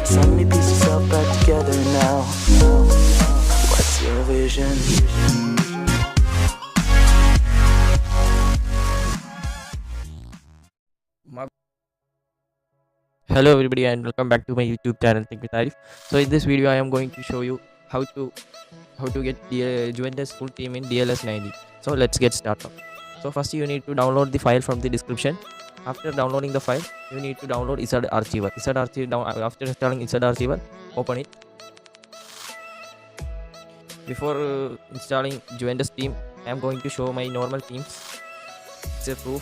So many pieces all back together now. What's your vision? Hello everybody and welcome back to my YouTube channel Think with Arif. So in this video I am going to show you how to get the Juventus full team in DLS 90. So let's get started. So first you need to download the file from the description. After downloading the file you need to download Z-Archiver. After installing Z-Archiver, open it. Before installing Juventus team, I am going to show my normal teams. It's a proof.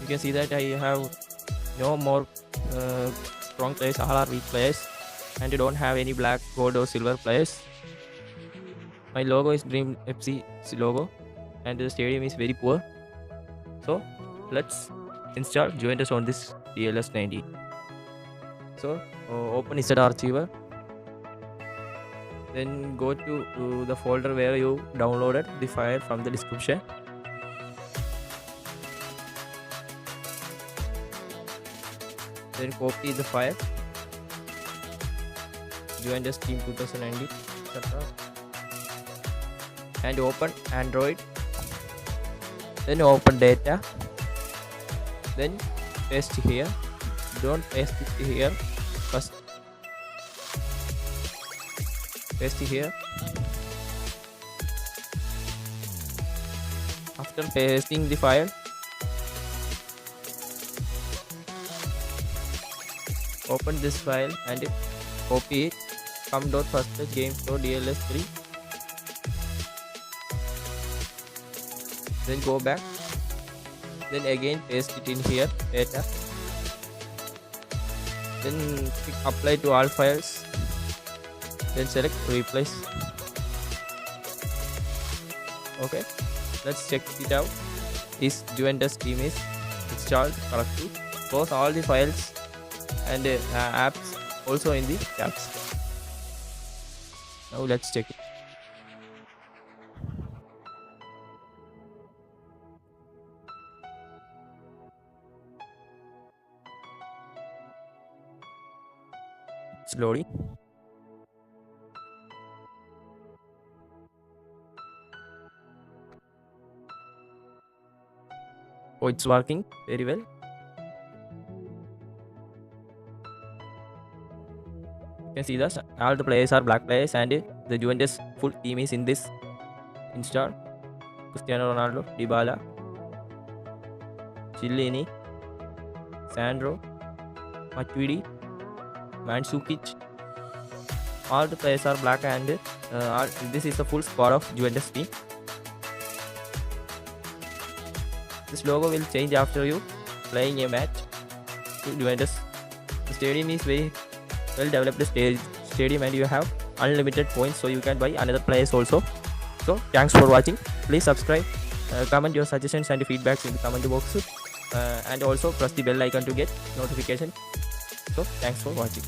You can see that I have no more strong players, all are weak players, and I don't have any black, gold or silver players. My logo is Dream FC logo and the stadium is very poor. So let's install Juventus on this DLS 90. So open Z-Archiver, then go to the folder where you downloaded the file from the description. Then copy the file Juventus team 2090 etc. and open Android, then open data, then paste here. Don't paste it here, first paste here. After pasting the file, open this file and copy it. com.first games.dls3, then go back, then again paste it in here, data, then click apply to all files, then select replace. Okay, let's check it out. This Juventus team is installed correctly. Close all the files and apps also in the tabs. Now let's check it. It's loading. Oh, it's working very well. You can see that all the players are black players and the Juventus full team is in this install. Cristiano Ronaldo, Dybala, Chiellini, Sandro, Matuidi, Mandzukic. All the players are black and this is the full squad of Juventus team. This logo will change after you playing a match to Juventus. The stadium is very well developed stadium and you have unlimited points, so you can buy another players also. So thanks for watching. Please subscribe, comment your suggestions and feedbacks in the comment box, and also press the bell icon to get notification. So thanks for watching.